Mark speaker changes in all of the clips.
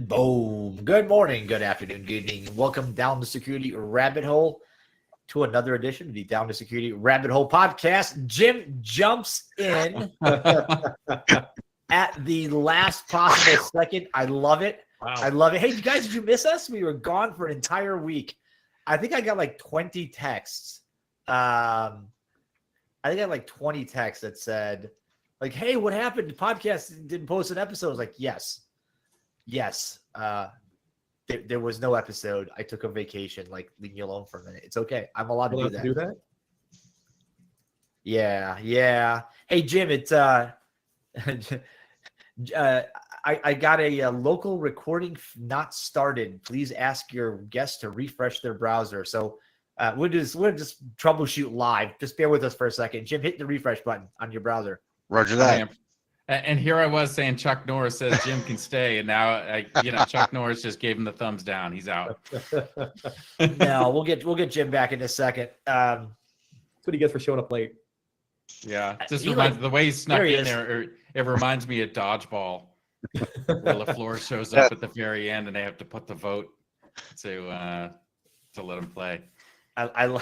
Speaker 1: And boom. Good morning, good afternoon, good evening. Welcome down the security rabbit hole to another edition of the Down to Security Rabbit Hole podcast. Jim jumps in at the last possible second. I love it.
Speaker 2: Wow.
Speaker 1: I love it. Hey, you guys, did you miss us? We were gone for an entire week. I think I got like 20 texts. I think I had like 20 texts that said, like, hey, what happened? The podcast didn't post an episode. I was like, yes. There was no episode. I took a vacation. Like, leave me alone for a minute. It's okay. I'm allowed to do that. Yeah. Hey, Jim, it's I got a local recording not started. Please ask your guest to refresh their browser. So we'll just troubleshoot live. Just bear with us for a second. Jim, hit the refresh button on your browser.
Speaker 3: Roger that.
Speaker 2: And here I was saying Chuck Norris says Jim can stay, and now Chuck Norris just gave him the thumbs down. He's out.
Speaker 1: No, we'll get Jim back in a second.
Speaker 4: That's what he gets for showing up late.
Speaker 2: Yeah, just reminds the way he snuck in there. It reminds me of dodgeball, where LaFleur shows up at the very end, and they have to put the vote to let him play.
Speaker 1: I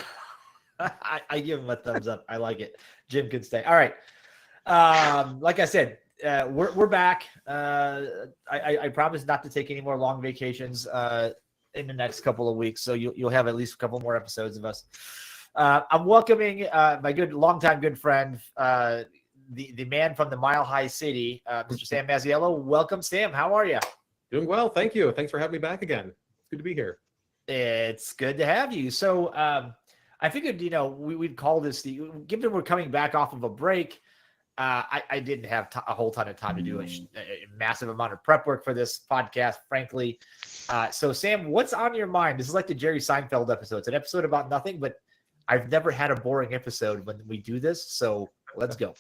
Speaker 1: give him a thumbs up. I like it. Jim can stay. All right. Like I said, we're back. I promise not to take any more long vacations in the next couple of weeks, so you'll have at least a couple more episodes of us. I'm welcoming my longtime good friend, the man from the Mile High City, Mr. Sam Masiello. Welcome, Sam. How are you?
Speaker 4: Doing well, thank you. Thanks for having me back again. It's good to be here.
Speaker 1: It's good to have you. So I figured, we'd call this given we're coming back off of a break. I didn't have a whole ton of time to do a massive amount of prep work for this podcast, frankly. So, Sam, what's on your mind? This is like the Jerry Seinfeld episode. It's an episode about nothing, but I've never had a boring episode when we do this. So let's go.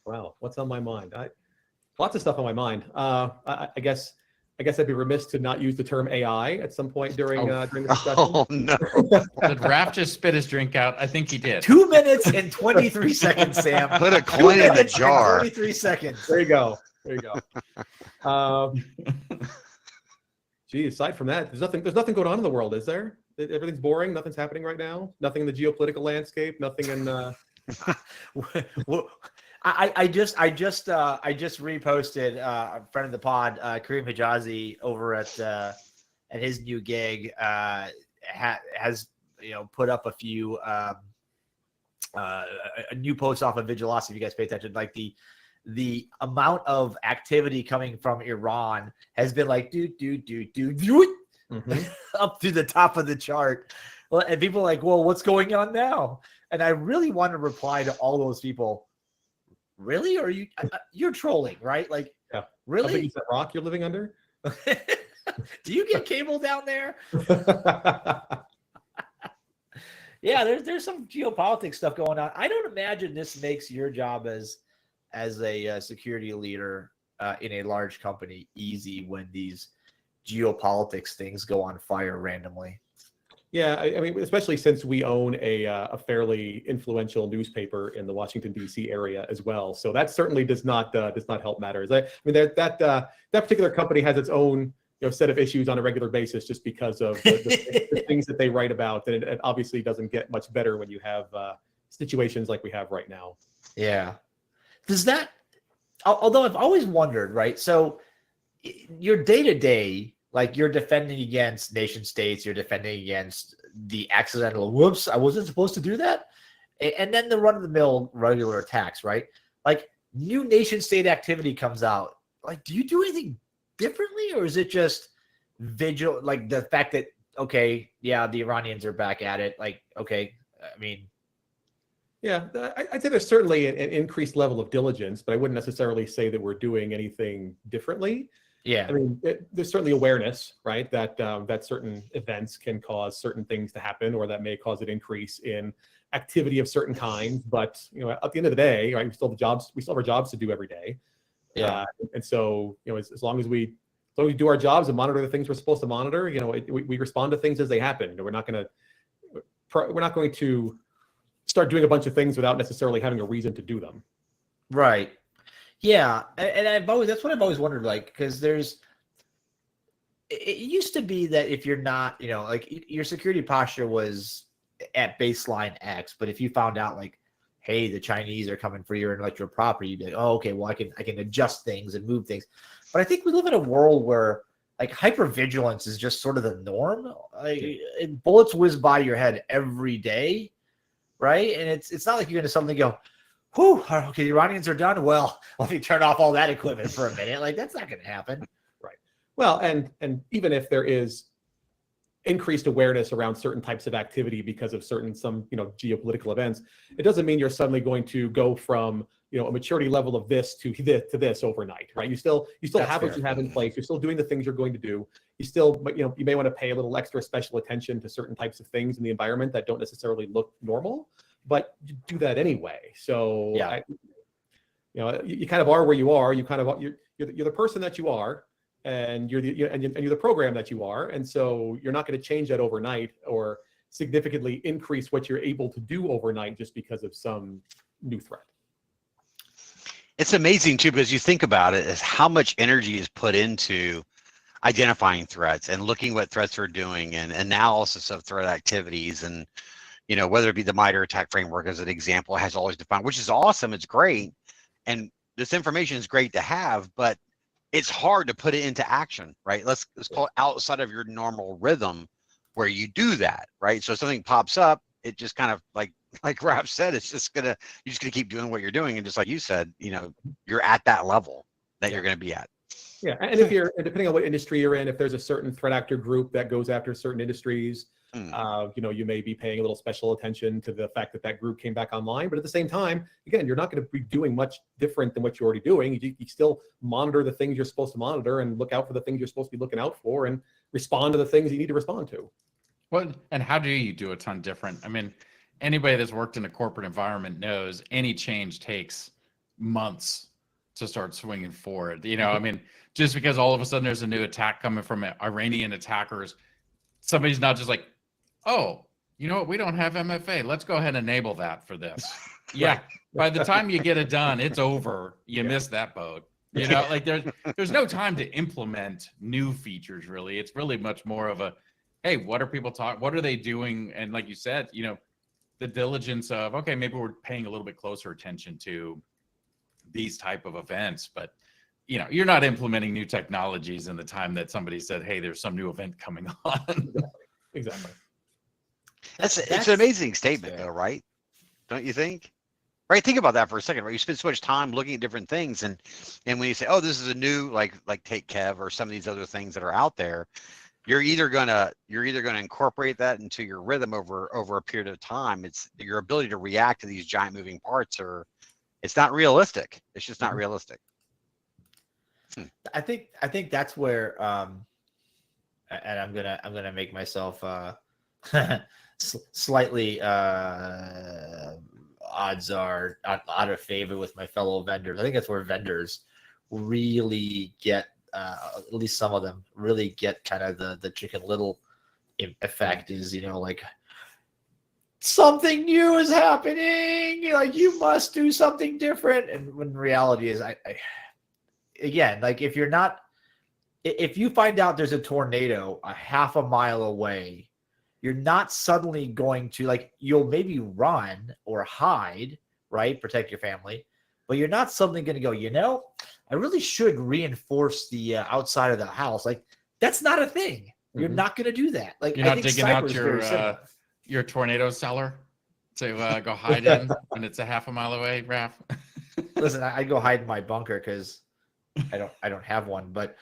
Speaker 4: Wow, what's on my mind? Lots of stuff on my mind. I guess I'd be remiss to not use the term AI at some point during the discussion.
Speaker 3: Oh no!
Speaker 2: Did Raph just spit his drink out? I think he did.
Speaker 1: 2 minutes and 23 seconds, Sam.
Speaker 3: Put a coin in the jar.
Speaker 1: 23 seconds.
Speaker 4: There you go. Gee, aside from that, there's nothing going on in the world, is there? Everything's boring. Nothing's happening right now. Nothing in the geopolitical landscape. Nothing in.
Speaker 1: Well, I just reposted a friend of the pod, Kareem Hijazi, over at his new gig. Has put up a few a new post off of Vigilosity. If you guys pay attention, like the amount of activity coming from Iran has been like up to the top of the chart. Well, and people are like, well, what's going on now? And I really want to reply to all those people. Really? Or you're trolling, right? Like,
Speaker 4: yeah.
Speaker 1: Really?
Speaker 4: Is that rock you're living under?
Speaker 1: Do you get cable down there? Yeah, there's some geopolitics stuff going on. I don't imagine this makes your job as a security leader in a large company easy when these geopolitics things go on fire randomly.
Speaker 4: Yeah, I mean, especially since we own a fairly influential newspaper in the Washington D.C. area as well, so that certainly does not help matters. I mean, that particular company has its own set of issues on a regular basis just because of the things that they write about, and it obviously doesn't get much better when you have situations like we have right now.
Speaker 1: Yeah, does that? Although I've always wondered, right? So your day-to-day. Like, you're defending against nation states, you're defending against the accidental, whoops, I wasn't supposed to do that. And then the run-of-the-mill regular attacks, right? Like, new nation state activity comes out. Like, do you do anything differently? Or is it just like the fact that, okay, yeah, the Iranians are back at it. Like, okay, I mean.
Speaker 4: Yeah, I'd say there's certainly an increased level of diligence, but I wouldn't necessarily say that we're doing anything differently.
Speaker 1: Yeah,
Speaker 4: I mean, there's certainly awareness, right, that certain events can cause certain things to happen, or that may cause an increase in activity of certain kinds. But at the end of the day, right, we still have our jobs to do every day.
Speaker 1: Yeah,
Speaker 4: and so as long as we do our jobs and monitor the things we're supposed to monitor, we respond to things as they happen. We're not going to start doing a bunch of things without necessarily having a reason to do them.
Speaker 1: Right. Yeah, and that's what I've always wondered, like, because there's it used to be that if you're not, like your security posture was at baseline X, but if you found out like, hey, the Chinese are coming for your intellectual property, you'd be like, oh, okay, well, I can adjust things and move things. But I think we live in a world where like hypervigilance is just sort of the norm. Bullets whiz by your head every day, right? And it's not like you're going to suddenly go, whew, okay, the Iranians are done. Well, let me turn off all that equipment for a minute. Like that's not going to happen.
Speaker 4: Right. Well, and even if there is increased awareness around certain types of activity because of some geopolitical events, it doesn't mean you're suddenly going to go from a maturity level of this to this overnight, right? You still have what you have in place. You're still doing the things you're going to do. You still, you may want to pay a little extra special attention to certain types of things in the environment that don't necessarily look normal, but you do that anyway. So
Speaker 1: yeah.
Speaker 4: You kind of are where you are. You're the person that you are. And you're the program that you are, and so you're not going to change that overnight or significantly increase what you're able to do overnight just because of some new threat.
Speaker 3: It's amazing too, because you think about it, is how much energy is put into identifying threats and looking what threats are doing and analysis of threat activities, and whether it be the MITRE ATT&CK framework as an example has always defined, which is awesome. It's great, and this information is great to have, but it's hard to put it into action, right? Let's call it outside of your normal rhythm where you do that, right? So if something pops up, it just kind of like Raph said, you're just gonna keep doing what you're doing, and just like you said, you're at that level that you're gonna be at. Yeah,
Speaker 4: and depending on what industry you're in, if there's a certain threat actor group that goes after certain industries, you may be paying a little special attention to the fact that group came back online. But at the same time, again, you're not going to be doing much different than what you're already doing. You still monitor the things you're supposed to monitor and look out for the things you're supposed to be looking out for and respond to the things you need to respond to.
Speaker 2: Well, and how do you do a ton different? I mean, anybody that's worked in a corporate environment knows any change takes months to start swinging forward. I mean, just because all of a sudden there's a new attack coming from Iranian attackers, somebody's not just like, oh, you know what? We don't have MFA. Let's go ahead and enable that for this. Yeah. By the time you get it done, it's over. You missed that boat. Like there's no time to implement new features, really. It's really much more of a, hey, what are people talking? What are they doing? And like you said, the diligence of, okay, maybe we're paying a little bit closer attention to these type of events, but you're not implementing new technologies in the time that somebody said, hey, there's some new event coming on.
Speaker 4: Exactly.
Speaker 3: It's an amazing statement, though, right? Don't you think? Right. Think about that for a second. Right. You spend so much time looking at different things, and when you say, "Oh, this is a new like take Kev or some of these other things that are out there," you're either gonna incorporate that into your rhythm over a period of time. It's your ability to react to these giant moving parts, or it's not realistic. It's just not realistic.
Speaker 1: I think that's where, and I'm gonna make myself slightly odds are out of favor with my fellow vendors. I think that's where vendors really get, at least some of them really get kind of the Chicken Little effect. Is like something new is happening, like you must do something different, and when reality is, I again, like if you find out there's a tornado a half a mile away, you're not suddenly going to, like, you'll maybe run or hide, right? Protect your family, but you're not suddenly going to go, I really should reinforce the outside of the house. Like, that's not a thing. You're not going to do that. Like,
Speaker 2: you're not digging out your tornado cellar to go hide in when it's a half a mile away, Raph.
Speaker 1: Listen, I go hide in my bunker because I don't have one, but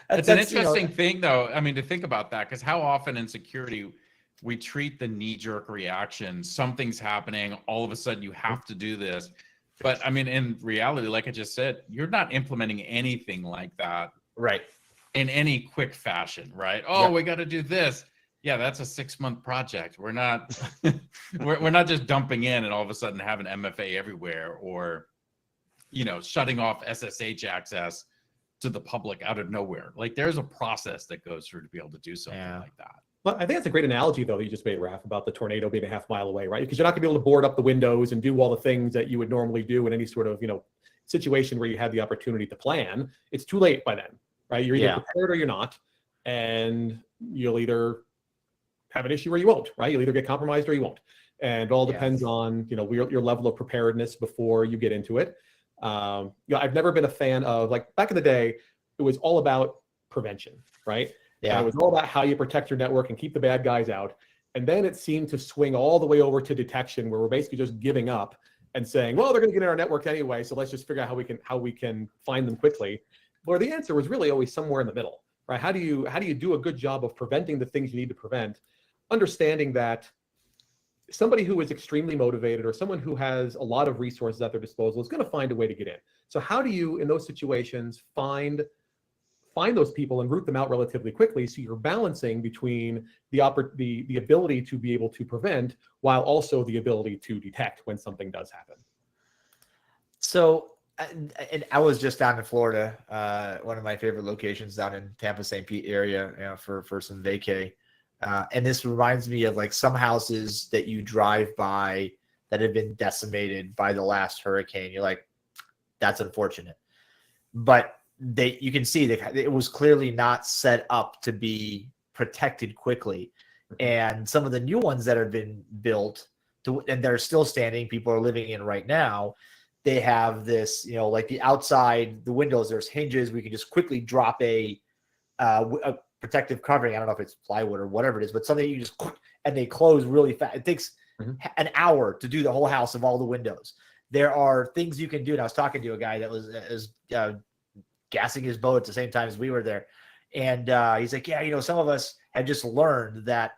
Speaker 2: it's an interesting thing, though. I mean, to think about that, because how often in security we treat the knee-jerk reaction, something's happening, all of a sudden you have to do this. But I mean, in reality, like I just said, you're not implementing anything like that,
Speaker 1: right,
Speaker 2: in any quick fashion, right? Oh, we got to do this. Yeah, that's a 6-month project. We're not we're not just dumping in and all of a sudden having MFA everywhere, or shutting off SSH access to the public out of nowhere. Like, there's a process that goes through to be able to do something like that.
Speaker 4: Well, I think that's a great analogy, though, that you just made, Raph, about the tornado being a half mile away, right? Because you're not going to be able to board up the windows and do all the things that you would normally do in any sort of, situation where you had the opportunity to plan, it's too late by then, right? You're either prepared or you're not, and you'll either have an issue or you won't, right? You'll either get compromised or you won't. And it all depends on, you know, your level of preparedness before you get into it. You know, I've never been a fan of, like, back in the day, it was all about prevention, right? Yeah. And it was all about how you protect your network and keep the bad guys out. And then it seemed to swing all the way over to detection, where we're basically just giving up and saying, well, they're going to get in our network anyway, so let's just figure out how we can find them quickly. Where the answer was really always somewhere in the middle, right? How do you do a good job of preventing the things you need to prevent, understanding that somebody who is extremely motivated or someone who has a lot of resources at their disposal is going to find a way to get in. So how do you, in those situations, find those people and root them out relatively quickly, so you're balancing between the ability to be able to prevent while also the ability to detect when something does happen?
Speaker 1: So, and I was just down in Florida, one of my favorite locations down in Tampa, St. Pete area, you know, for some vacay. And this reminds me of like some houses that you drive by that have been decimated by the last hurricane. You're like, that's unfortunate. But you can see that it was clearly not set up to be protected quickly. And some of the new ones that have been built and they're still standing, people are living in right now, they have this, you know, like the outside, the windows, there's hinges. We can just quickly drop a protective covering. I don't know if it's plywood or whatever it is, but something you just, and they close really fast. It takes an hour to do the whole house of all the windows. There are things you can do. And I was talking to a guy that was gassing his boat at the same time as we were there. And he's like, yeah, you know, some of us had just learned that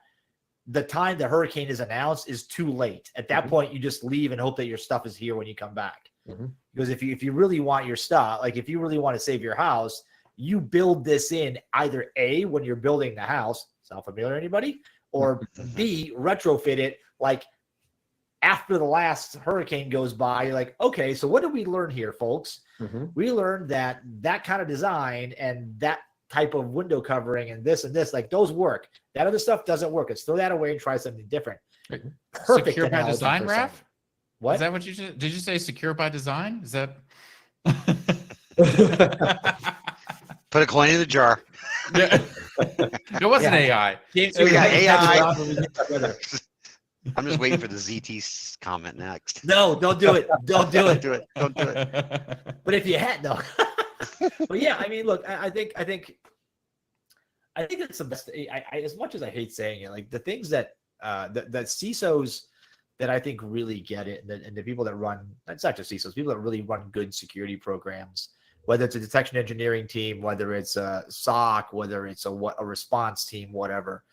Speaker 1: the time the hurricane is announced is too late. At that point, you just leave and hope that your stuff is here when you come back. Because if you really want your stuff, like if you really want to save your house, you build this in either A, when you're building the house, sound familiar to anybody? Or B, retrofit it like after the last hurricane goes by. You're like, okay, so what did we learn here, folks? We learned that kind of design and that type of window covering and this, like those work. That other stuff doesn't work. Let's throw that away and try something different. Perfect.
Speaker 2: Secure by design, Raph?
Speaker 1: What?
Speaker 2: Is that what you did you say secure by design? Is that
Speaker 3: Put a coin in the jar.
Speaker 2: Yeah. It wasn't AI.
Speaker 3: We got AI. I'm just waiting for the ZT comment next.
Speaker 1: No, don't do it. Don't do it.
Speaker 3: Don't do it.
Speaker 1: But if you had, no. But yeah, I mean, look, I think it's the best. I as much as I hate saying it, like the things that that CISOs that I think really get it, and the people that run, it's not just CISOs, people that really run good security programs, whether it's a detection engineering team, whether it's a SOC, whether it's a response team, whatever,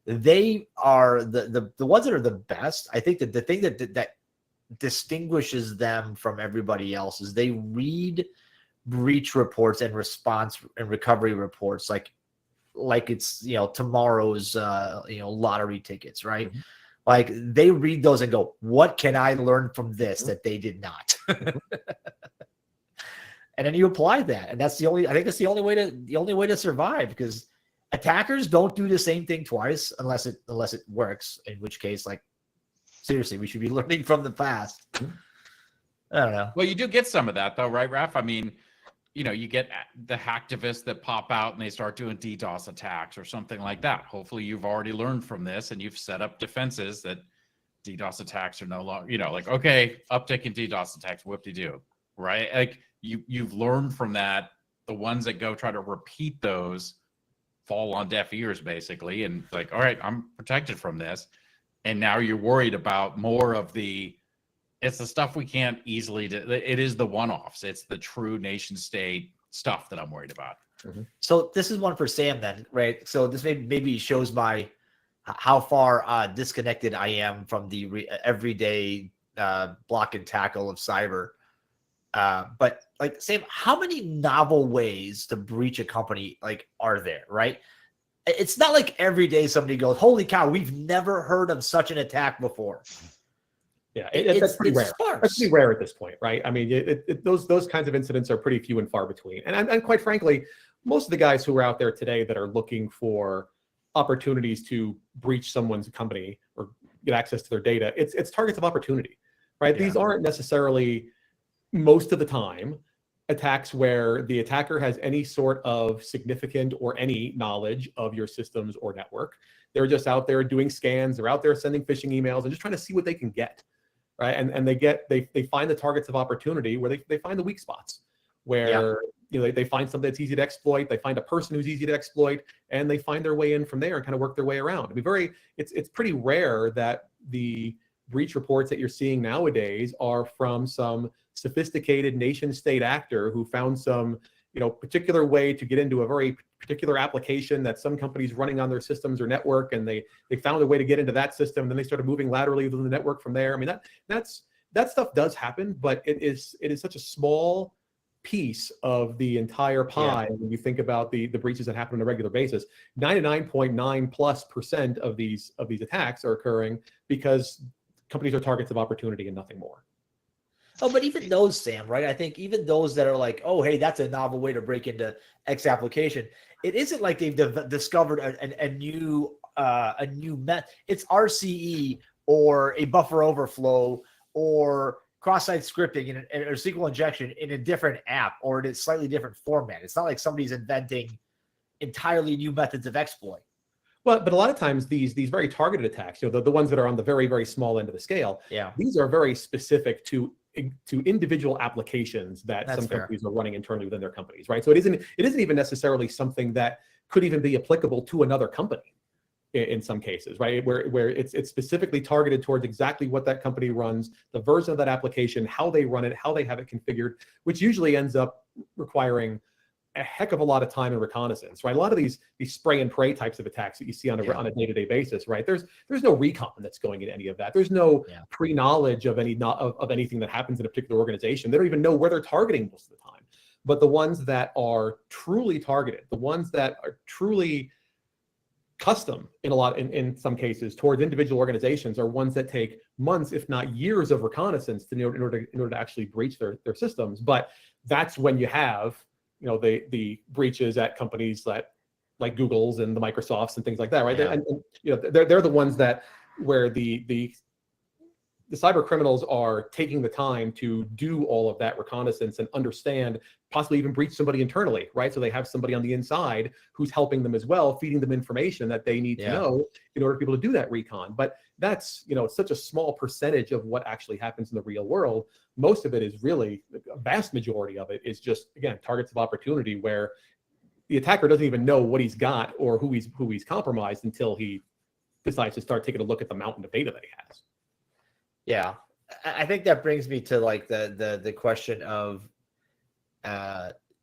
Speaker 1: they are the ones that are the best. I think that the thing that distinguishes them from everybody else is they read breach reports and response and recovery reports like it's, you know, tomorrow's you know, lottery tickets, right? Like they read those and go, what can I learn from this that they did not? And then you apply that, and that's the only way to survive, because attackers don't do the same thing twice unless it works, in which case, like, seriously, we should be learning from the past. I don't know.
Speaker 2: Well, you do get some of that though, right, Raph? I mean, you know, you get the hacktivists that pop out and they start doing DDoS attacks or something like that. Hopefully you've already learned from this and you've set up defenses that DDoS attacks are no longer, you know, like, okay, uptick in DDoS attacks, whoop-de-doo, right? Like you've learned from that. The ones that go try to repeat those fall on deaf ears basically. And like, all right, I'm protected from this. And now you're worried about more of it's the stuff we can't easily do. It is the one-offs. It's the true nation state stuff that I'm worried about.
Speaker 1: So this is one for Sam then, right? So this maybe shows how far disconnected I am from the everyday block and tackle of cyber. But like, Sam, how many novel ways to breach a company like are there, right? It's not like every day somebody goes, holy cow, we've never heard of such an attack before.
Speaker 4: Yeah, that's pretty rare. That's pretty rare at this point, right? I mean, those kinds of incidents are pretty few and far between. And quite frankly, most of the guys who are out there today that are looking for opportunities to breach someone's company or get access to their data, it's targets of opportunity, right? Yeah. These aren't necessarily most of the time, attacks where the attacker has any sort of significant or any knowledge of your systems or network. They're just out there doing scans. They're out there sending phishing emails and just trying to see what they can get, right? And they find the targets of opportunity where they find the weak spots, where they find something that's easy to exploit. They find a person who's easy to exploit, and they find their way in from there and kind of work their way around. It's pretty rare that the breach reports that you're seeing nowadays are from some sophisticated nation state actor who found some particular way to get into a very particular application that some companies running on their systems or network, and they found a way to get into that system, and then they started moving laterally within the network from there. I mean, that stuff does happen, but it is such a small piece of the entire pie when you think about the breaches that happen on a regular basis. 99.9+% of these attacks are occurring because companies are targets of opportunity and nothing more.
Speaker 1: Oh, but even those, Sam, right? I think even those that are like, oh, hey, that's a novel way to break into X application. It isn't like they've discovered a new method. It's RCE or a buffer overflow or cross-site scripting or SQL injection in a different app or in a slightly different format. It's not like somebody's inventing entirely new methods of exploit.
Speaker 4: Well, but a lot of times these very targeted attacks, the ones that are on the very, very small end of the scale, these are very specific to individual applications that some companies are running internally within their companies, right? So it isn't even necessarily something that could even be applicable to another company in some cases, right? Where it's specifically targeted towards exactly what that company runs, the version of that application, how they run it, how they have it configured, which usually ends up requiring a heck of a lot of time and reconnaissance, right? A lot of these spray and pray types of attacks that you see on a day-to-day basis, right? There's no recon that's going in any of that. There's no pre-knowledge of anything that happens in a particular organization. They don't even know where they're targeting most of the time. But the ones that are truly targeted, the ones that are truly custom in some cases towards individual organizations, are ones that take months, if not years, of reconnaissance in order to actually breach their systems. But that's when you have the breaches at companies like Google's and the Microsofts and things like that, right? And they're the ones where the cyber criminals are taking the time to do all of that reconnaissance and understand, possibly even breach somebody internally, right? So they have somebody on the inside who's helping them as well, feeding them information that they need to know in order to be able to do that recon. But that's such a small percentage of what actually happens in the real world. Most of it is really, a vast majority of it is just, again, targets of opportunity where the attacker doesn't even know what he's got or who he's compromised until he decides to start taking a look at the mountain of data that he has.
Speaker 1: Yeah, I think that brings me to like the question of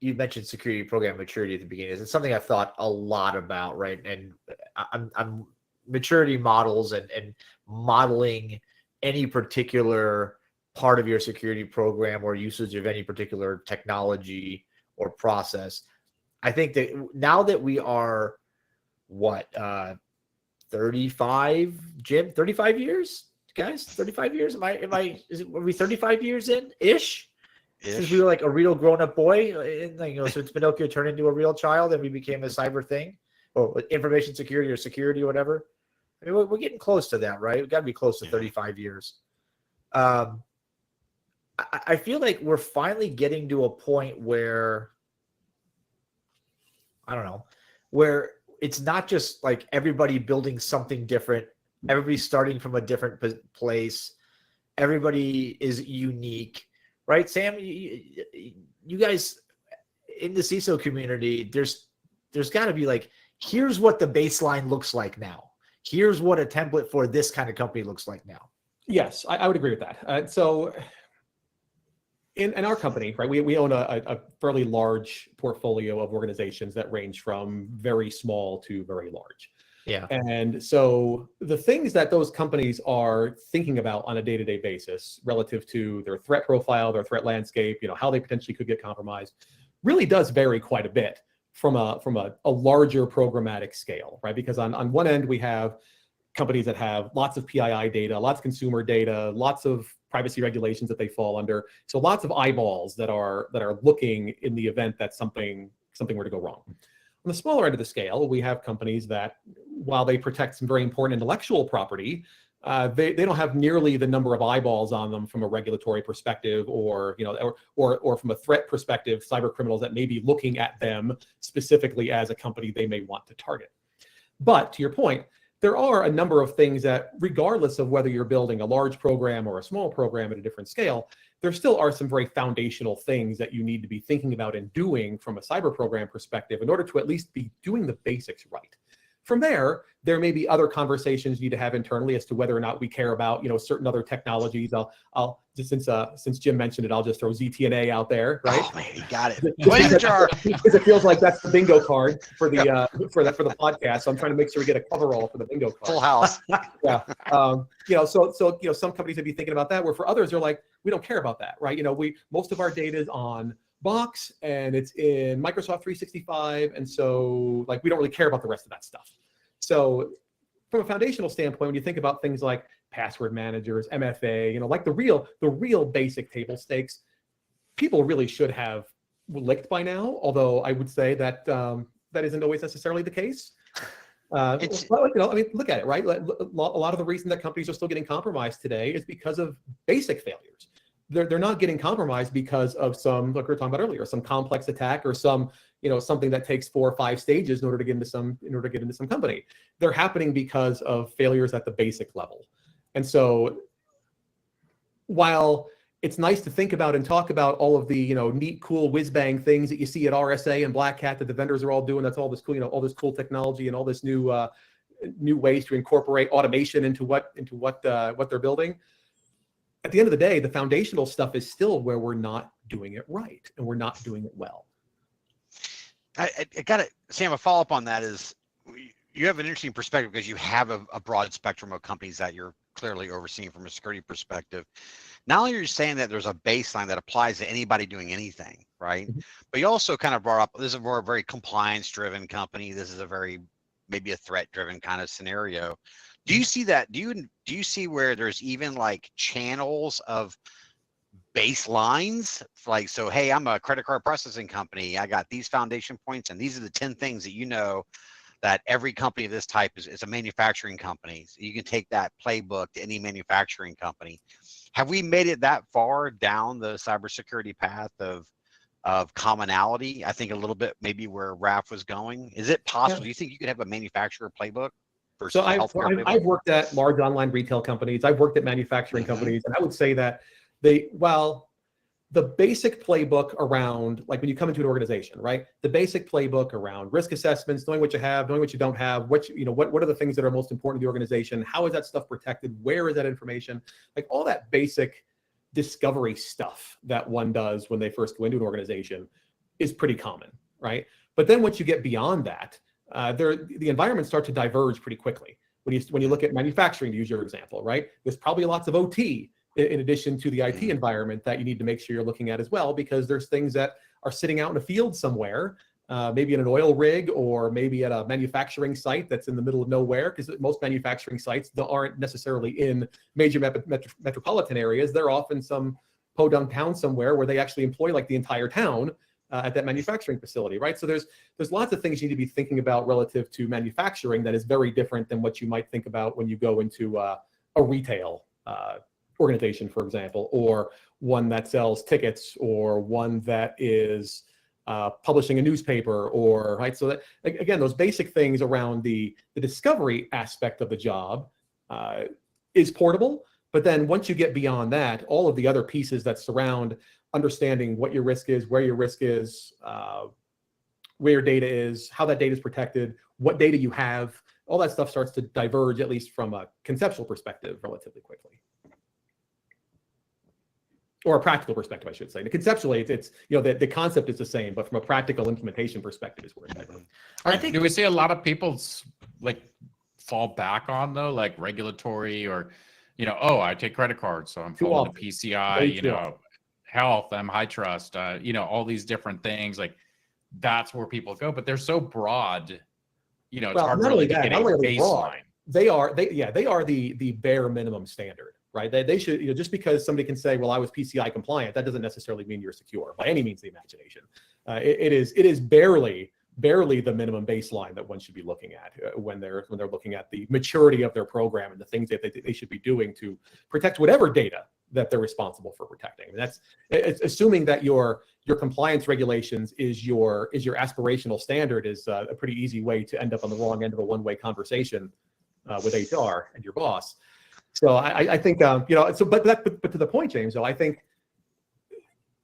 Speaker 1: you mentioned security program maturity at the beginning. It's something I've thought a lot about, right? And I'm maturity models and modeling any particular part of your security program or usage of any particular technology or process. I think that now that we are 35, Jim, 35 years? Guys, 35 years? Are we 35 years in ish? Since we were like a real grown-up boy, since Pinocchio turned into a real child and we became a cyber thing, or information security or security or whatever. I mean, we're getting close to that, right? We've got to be close to 35 years. I feel like we're finally getting to a point where, I don't know, where it's not just like everybody building something different. Everybody's starting from a different place. Everybody is unique, right? Sam, you guys in the CISO community, there's got to be like, here's what the baseline looks like now. Here's what a template for this kind of company looks like now.
Speaker 4: Yes, I would agree with that. So in our company, right, we own a fairly large portfolio of organizations that range from very small to very large.
Speaker 1: Yeah.
Speaker 4: And so the things that those companies are thinking about on a day-to-day basis relative to their threat profile, their threat landscape, how they potentially could get compromised, really does vary quite a bit from a larger programmatic scale, right? Because on one end, we have companies that have lots of PII data, lots of consumer data, lots of privacy regulations that they fall under. So lots of eyeballs that are looking in the event that something were to go wrong. On the smaller end of the scale, we have companies that, while they protect some very important intellectual property, they don't have nearly the number of eyeballs on them from a regulatory perspective, or or from a threat perspective, cyber criminals that may be looking at them specifically as a company they may want to target. But to your point, there are a number of things that, regardless of whether you're building a large program or a small program at a different scale, there still are some very foundational things that you need to be thinking about and doing from a cyber program perspective in order to at least be doing the basics right. From there may be other conversations you need to have internally as to whether or not we care about, certain other technologies. I'll just, since Jim mentioned it, I'll just throw ZTNA out there, right?
Speaker 3: Oh man, you got it.
Speaker 4: Because it feels like that's the bingo card for the podcast. So I'm trying to make sure we get a coverall for the bingo card.
Speaker 3: Full house.
Speaker 4: Yeah. So some companies would be thinking about that, where for others they're like, we don't care about that, right? Most of our data is on Box and it's in Microsoft 365, and so like we don't really care about the rest of that stuff. So from a foundational standpoint, when you think about things like password managers, MFA, like the real basic table stakes, people really should have licked by now. Although I would say that that isn't always necessarily the case. Look at it, right? A lot of the reason that companies are still getting compromised today is because of basic failures. They're not getting compromised because of some, like we were talking about earlier, some complex attack or some, something that takes 4 or 5 stages in order to get into some company. They're happening because of failures at the basic level. And so while it's nice to think about and talk about all of the, neat, cool whiz bang things that you see at RSA and Black Hat that the vendors are all doing, that's all this cool, all this cool technology and all this new ways to incorporate automation into what they're building. At the end of the day, the foundational stuff is still where we're not doing it right and we're not doing it well.
Speaker 3: I got it, Sam. A follow up on that is you have an interesting perspective because you have a broad spectrum of companies that you're clearly overseeing from a security perspective. Not only are you saying that there's a baseline that applies to anybody doing anything, right? Mm-hmm. But you also kind of brought up this is a more very compliance driven company. This is maybe a threat driven kind of scenario. Do you see that? Do you see where there's even like channels of baselines? Like, so, hey, I'm a credit card processing company. I got these foundation points, and these are the 10 things that that every company of this type is a manufacturing company. So you can take that playbook to any manufacturing company. Have we made it that far down the cybersecurity path of commonality? I think a little bit maybe where Raf was going. Is it possible? Yeah. Do you think you could have a manufacturer playbook?
Speaker 4: So I've worked at large online retail companies. I've worked at manufacturing companies, and I would say that the basic playbook around, like when you come into an organization, right? The basic playbook around risk assessments, knowing what you have, knowing what you don't have, what are the things that are most important to the organization? How is that stuff protected? Where is that information? Like all that basic discovery stuff that one does when they first go into an organization is pretty common, right? But then once you get beyond that, the environments start to diverge pretty quickly. When you look at manufacturing, to use your example, right? There's probably lots of OT in addition to the IT environment that you need to make sure you're looking at as well, because there's things that are sitting out in a field somewhere, maybe in an oil rig or maybe at a manufacturing site that's in the middle of nowhere, because most manufacturing sites aren't necessarily in major metropolitan areas. They're often some podunk town somewhere where they actually employ like the entire town at that manufacturing facility, right? So there's lots of things you need to be thinking about relative to manufacturing that is very different than what you might think about when you go into a retail organization, for example, or one that sells tickets, or one that is publishing a newspaper, or right. So that, again, those basic things around the discovery aspect of the job is portable. But then once you get beyond that, all of the other pieces that surround understanding what your risk is, where your risk is, where your data is, how that data is protected, what data you have, all that stuff starts to diverge, at least from a conceptual perspective, relatively quickly. Or a practical perspective, I should say. Conceptually, it's the concept is the same, but from a practical implementation perspective is where it's diverging.
Speaker 2: I think, do we see a lot of people like fall back on though, like regulatory or, I take credit cards, so I'm following the PCI, health, I'm high trust, all these different things. Like that's where people go, but they're so broad, it's hard really to get a baseline.
Speaker 4: They are the bare minimum standard, right? They should, just because somebody can say, well, I was PCI compliant, that doesn't necessarily mean you're secure by any means of the imagination. It is barely barely the minimum baseline that one should be looking at when they're looking at the maturity of their program and the things that they should be doing to protect whatever data that they're responsible for protecting. And it's assuming that your compliance regulations is your aspirational standard is a pretty easy way to end up on the wrong end of a one-way conversation with HR and your boss. So I think but to the point, James, though, I think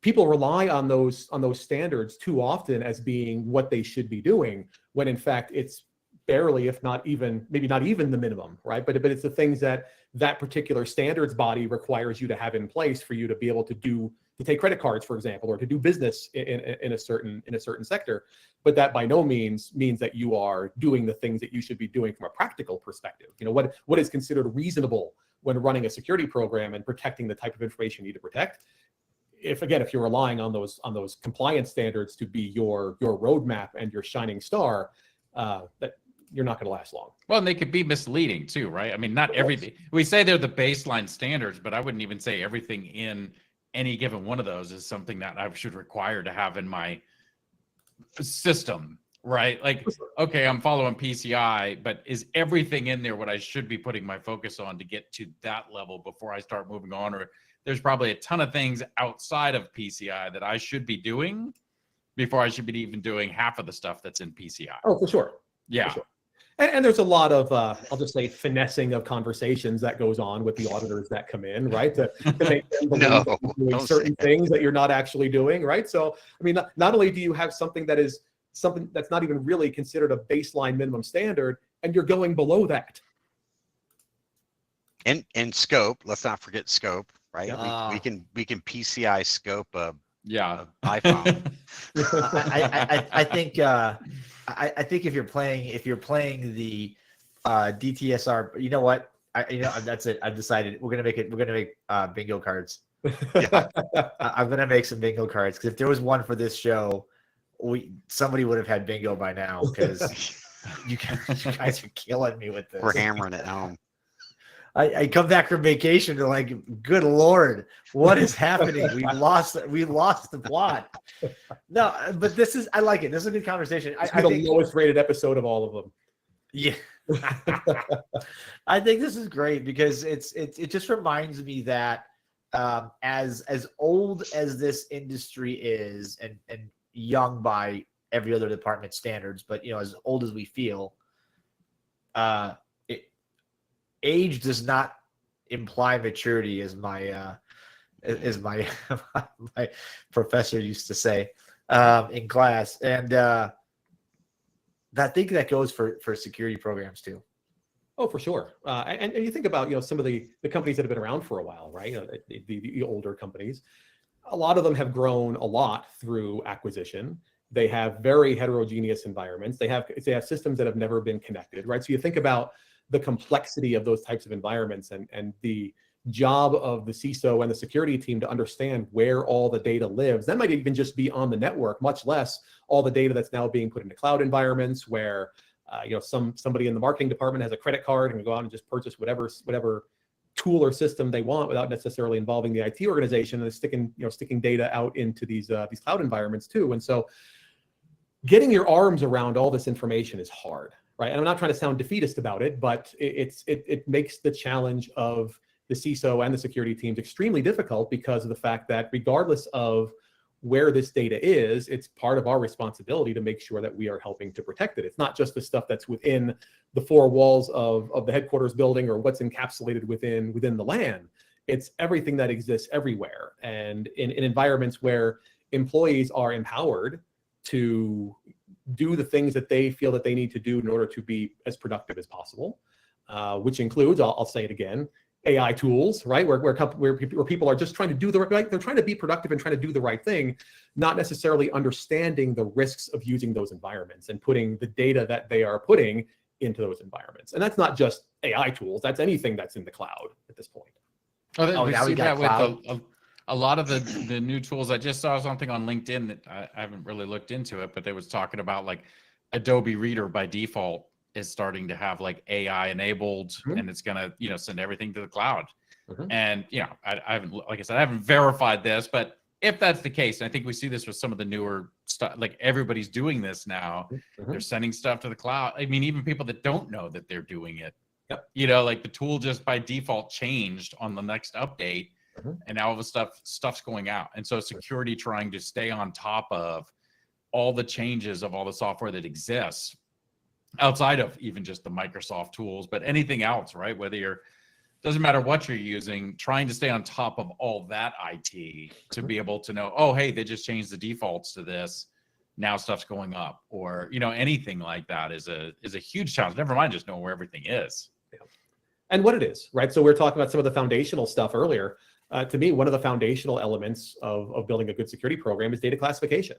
Speaker 4: people rely on those standards too often as being what they should be doing, when in fact it's barely, if not even, maybe not even the minimum, right? But it's the things that particular standards body requires you to have in place for you to be able to take credit cards, for example, or to do business in a certain sector. But that by no means means that you are doing the things that you should be doing from a practical perspective. What is considered reasonable when running a security program and protecting the type of information you need to protect. If you're relying on those compliance standards to be your roadmap and your shining star, that you're not going to last long.
Speaker 2: Well, and they could be misleading too, right? I mean, not everything. We say they're the baseline standards, but I wouldn't even say everything in any given one of those is something that I should require to have in my system, right? Like, okay, I'm following PCI, but is everything in there what I should be putting my focus on to get to that level before I start moving on? Or there's probably a ton of things outside of PCI that I should be doing before I should be even doing half of the stuff that's in PCI.
Speaker 4: Oh, for sure.
Speaker 2: Yeah.
Speaker 4: For sure. And there's a lot of, I'll just say, finessing of conversations that goes on with the auditors that come in, right? To make them believe that you're doing certain things that you're not actually doing, right? So, I mean, not only do you have something that's not even really considered a baseline minimum standard, and you're going below that.
Speaker 3: And scope, let's not forget scope, right? We can PCI scope iPhone.
Speaker 1: I think if you're playing the DtSR, you know what? That's it. I've decided we're gonna make bingo cards.
Speaker 3: Yeah.
Speaker 1: I'm gonna make some bingo cards, because if there was one for this show, somebody would have had bingo by now, because you guys are killing me with this.
Speaker 3: We're hammering it home.
Speaker 1: I come back from vacation to like, good Lord, what is happening? We lost the plot. No, but I like it. This is a good conversation. I think
Speaker 4: the lowest rated episode of all of them.
Speaker 1: Yeah. I think this is great, because it just reminds me that as old as this industry is, and young by every other department standards, but as old as we feel, age does not imply maturity, as my my professor used to say in class, and I think that goes for security programs too.
Speaker 4: Oh, for sure. And you think about some of the companies that have been around for a while, right? The older companies, a lot of them have grown a lot through acquisition. They have very heterogeneous environments. They have systems that have never been connected, right? So you think about the complexity of those types of environments, and the job of the CISO and the security team to understand where all the data lives. That might even just be on the network, much less all the data that's now being put into cloud environments where somebody in the marketing department has a credit card and can go out and just purchase whatever tool or system they want without necessarily involving the IT organization, and sticking data out into these cloud environments too. And so getting your arms around all this information is hard. Right. And I'm not trying to sound defeatist about it, but it makes the challenge of the CISO and the security teams extremely difficult, because of the fact that regardless of where this data is, it's part of our responsibility to make sure that we are helping to protect it. It's not just the stuff that's within the four walls of the headquarters building, or what's encapsulated within the LAN. It's everything that exists everywhere. And in environments where employees are empowered to do the things that they feel that they need to do in order to be as productive as possible, which includes, I'll say it again, AI tools, right? Where people are just trying to do the right, they're trying to be productive and trying to do the right thing, not necessarily understanding the risks of using those environments and putting the data that they are putting into those environments. And that's not just AI tools, that's anything that's in the cloud at this point.
Speaker 2: We see that with a lot of the new tools. I just saw something on LinkedIn that I haven't really looked into it, but they was talking about like Adobe Reader by default is starting to have like AI enabled, and it's going to, send everything to the cloud. And, I haven't, like I said, I haven't verified this, but if that's the case, and I think we see this with some of the newer stuff, like everybody's doing this now. They're sending stuff to the cloud. I mean, even people that don't know that they're doing it.
Speaker 4: Yep.
Speaker 2: You know, like the tool just by default changed on the next update, and now all the stuff's going out. And so security trying to stay on top of all the changes of all the software that exists outside of even just the Microsoft tools, but anything else, right? Whether you're, doesn't matter what you're using, trying to stay on top of all that IT to be able to know, oh, hey, they just changed the defaults to this. Now stuff's going up, or, you know, anything like that is a huge challenge. Never mind just knowing where everything is.
Speaker 4: Yeah. And what it is, right? So we were talking about some of the foundational stuff earlier. To me, one of the foundational elements of building a good security program is data classification.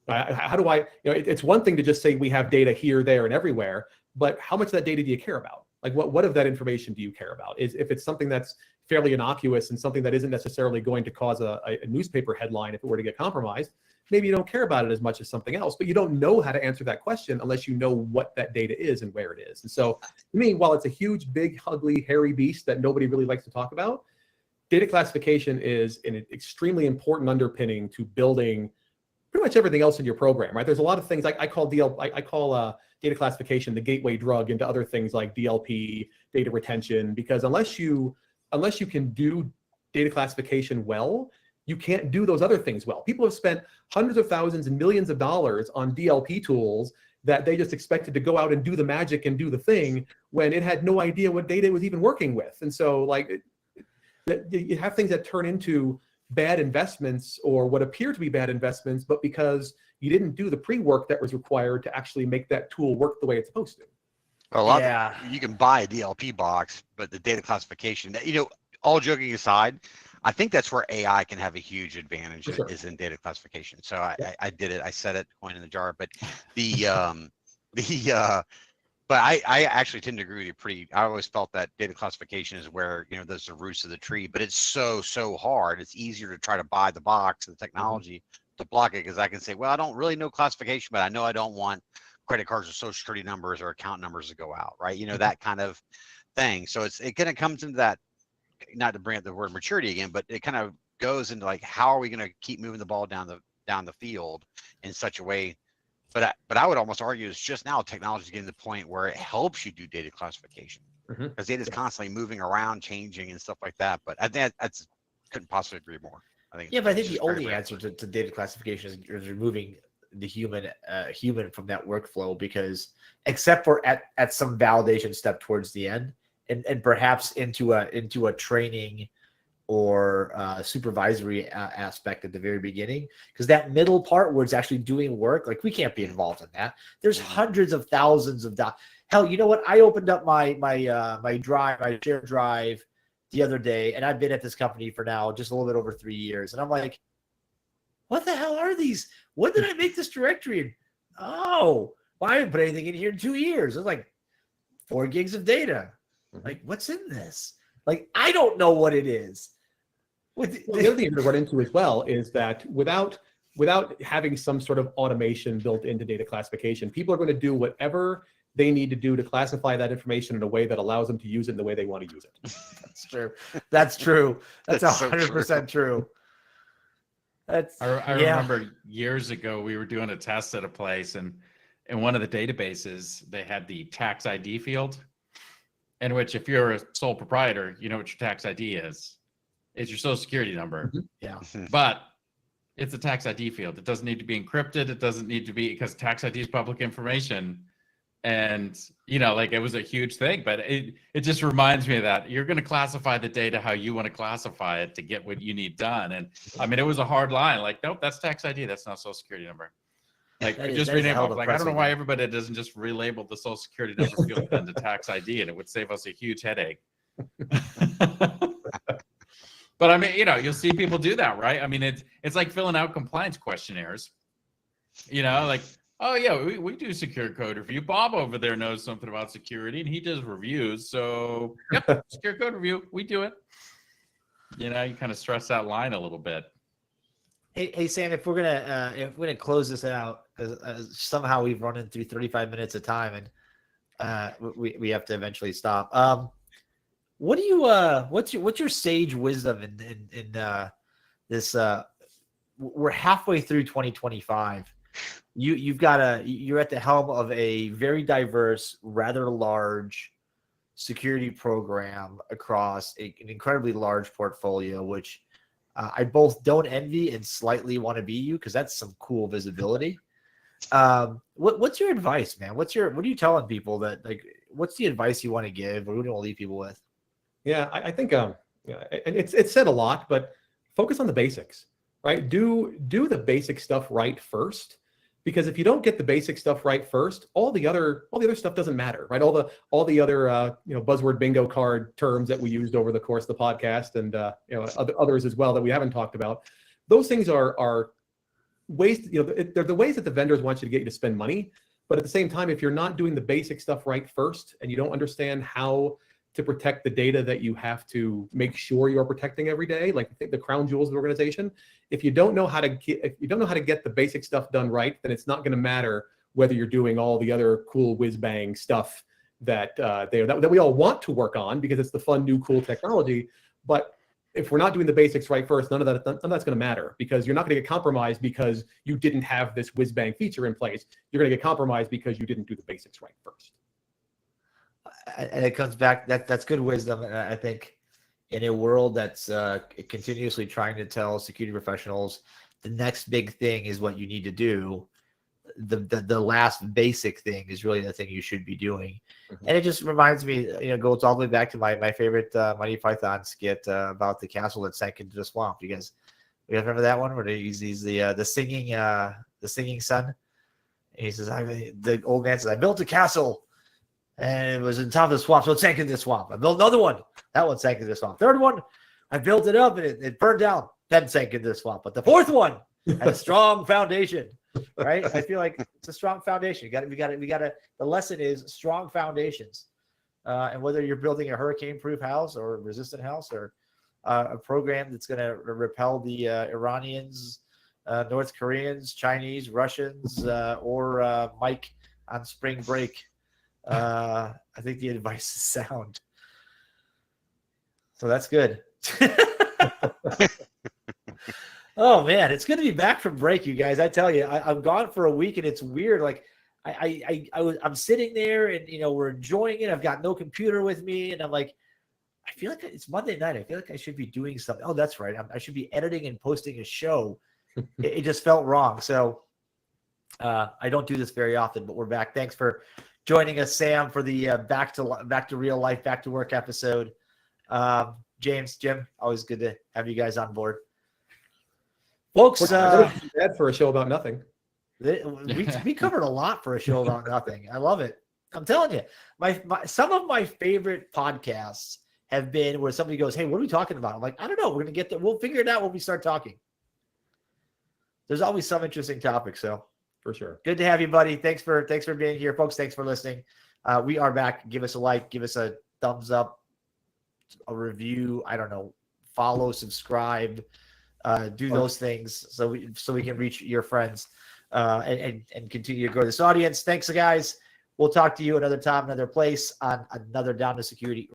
Speaker 4: How do I, you know, it's one thing to just say we have data here, there, and everywhere, but how much of that data do you care about? Like what of that information do you care about? Is if it's something that's fairly innocuous and something that isn't necessarily going to cause a newspaper headline if it were to get compromised, maybe you don't care about it as much as something else, but you don't know how to answer that question unless you know what that data is and where it is. And so to me, while it's a huge, big, ugly, hairy beast that nobody really likes to talk about, data classification is an extremely important underpinning to building pretty much everything else in your program, right? There's a lot of things I call data classification the gateway drug into other things like DLP, data retention, because unless you can do data classification well, you can't do those other things well. People have spent hundreds of thousands and millions of dollars on DLP tools that they just expected to go out and do the magic and do the thing when it had no idea what data it was even working with. And so like you have things that turn into bad investments or what appear to be bad investments, but because you didn't do the pre-work that was required to actually make that tool work the way it's supposed to.
Speaker 3: Well, a lot of, you can buy a DLP box, but the data classification, you know, all joking aside, I think that's where AI can have a huge advantage is in data classification. So I did it. I said it, coin in the jar, but but I actually tend to agree with you I always felt that data classification is where, you know, there's the roots of the tree, but it's so hard. It's easier to try to buy the box and the technology to block it, because I can say, well, I don't really know classification, but I know I don't want credit cards or social security numbers or account numbers to go out, right? You know, that kind of thing. So it kind of comes into that, not to bring up the word maturity again, but it kind of goes into like, how are we going to keep moving the ball down the field in such a way? But I would almost argue it's just now technology is getting to the point where it helps you do data classification, because data is constantly moving around, changing and stuff like that. But I think that's couldn't possibly agree more. I think
Speaker 1: but I think the only answer to data classification is removing the human from that workflow, because except for at some validation step towards the end, and perhaps into a training or supervisory aspect at the very beginning, because that middle part where it's actually doing work, like we can't be involved in that. There's hundreds of thousands of hell, you know what? I opened up my shared drive the other day, and I've been at this company for now just a little bit over 3 years, and I'm like, what the hell are these? When did I make this directory? Oh, well, I haven't put anything in here in 2 years. It's like 4 gigs of data. Like, what's in this? Like, I don't know what it is.
Speaker 4: Well, the other thing to run into as well is that without having some sort of automation built into data classification, people are going to do whatever they need to do to classify that information in a way that allows them to use it in the way they want to use it.
Speaker 1: That's true. That's true. That's 100% true.
Speaker 2: I remember years ago we were doing a test at a place, and in one of the databases they had the tax ID field, in which if you're a sole proprietor, you know what your tax ID is. It's your social security number.
Speaker 1: Yeah.
Speaker 2: But it's a tax ID field. It doesn't need to be encrypted. It doesn't need to be, because tax ID is public information. And, you know, like, it was a huge thing, but it just reminds me of that. You're going to classify the data how you want to classify it to get what you need done. And I mean, it was a hard line. Like, nope, that's tax ID. That's not social security number. Like, just rename it. Like, I don't know why everybody doesn't just relabel the social security number field into tax ID, and it would save us a huge headache. But I mean, you know, you'll see people do that, right? I mean, it's like filling out compliance questionnaires. You know, like, oh yeah, we do secure code review. Bob over there knows something about security, and he does reviews. So, yep, secure code review, we do it. You know, you kind of stress that line a little bit.
Speaker 1: Hey Sam, if we're gonna close this out, because somehow we've run in through 35 minutes of time, and we have to eventually stop. What do you what's your sage wisdom in this? We're halfway through 2025. you're at the helm of a very diverse, rather large security program across an incredibly large portfolio, which I both don't envy and slightly want to be you, because that's some cool visibility. What's your advice, man? What are you telling people that, like, what's the advice you want to give, or what do you want to leave people with?
Speaker 4: Yeah, I think and it's said a lot, but focus on the basics, right? Do the basic stuff right first, because if you don't get the basic stuff right first, all the other stuff doesn't matter, right? All the other buzzword bingo card terms that we used over the course of the podcast, and others as well that we haven't talked about, those things are ways. They're the ways that the vendors want you to get you to spend money. But at the same time, if you're not doing the basic stuff right first, and you don't understand how to protect the data that you have to make sure you're protecting every day, like the crown jewels of the organization, if you don't know how to get the basic stuff done right, then it's not going to matter whether you're doing all the other cool whiz bang stuff that we all want to work on, because it's the fun new cool technology. But if we're not doing the basics right first, none of that's going to matter, because you're not going to get compromised because you didn't have this whiz bang feature in place. You're going to get compromised because you didn't do the basics right first.
Speaker 1: And it comes back, that's good wisdom. And I think in a world that's continuously trying to tell security professionals the next big thing is what you need to do, the last basic thing is really the thing you should be doing. Mm-hmm. And it just reminds me, goes all the way back to my favorite Monty Python skit about the castle that sank into the swamp. You guys remember that one where he's the singing son? And he says, the old man says, I built a castle and it was on top of the swamp, so it sank into the swamp. I built another one. That one sank into the swamp. Third one, I built it up and it burned down. Then sank into the swamp. But the fourth one had a strong foundation, right? I feel like it's a strong foundation. We got to. The lesson is strong foundations, and whether you're building a hurricane-proof house or a resistant house, or a program that's going to repel the Iranians, North Koreans, Chinese, Russians, or Mike on spring break. I think the advice is sound. So that's good. Oh man, it's good to be back from break, you guys. I tell you, I'm gone for a week, and it's weird. Like I'm sitting there, and we're enjoying it. I've got no computer with me, and I'm like, I feel like it's Monday night. I feel like I should be doing something. Oh, that's right. I should be editing and posting a show. It just felt wrong. So I don't do this very often, but we're back. Thanks for joining us, Sam, for the back to real life, back to work episode. James, Jim, always good to have you guys on board. Folks,
Speaker 4: bad for a show about nothing.
Speaker 1: We covered a lot for a show about nothing. I love it. I'm telling you, some of my favorite podcasts have been where somebody goes, "Hey, what are we talking about?" I'm like, "I don't know. We're gonna get there. We'll figure it out when we start talking." There's always some interesting topics, so
Speaker 4: for sure.
Speaker 1: Good to have you, buddy. Thanks for being here, folks. Thanks for listening. We are back. Give us a like, give us a thumbs up, a review. I don't know. Follow, subscribe, do those things so we can reach your friends and continue to grow this audience. Thanks, guys. We'll talk to you another time, another place on another Down to Security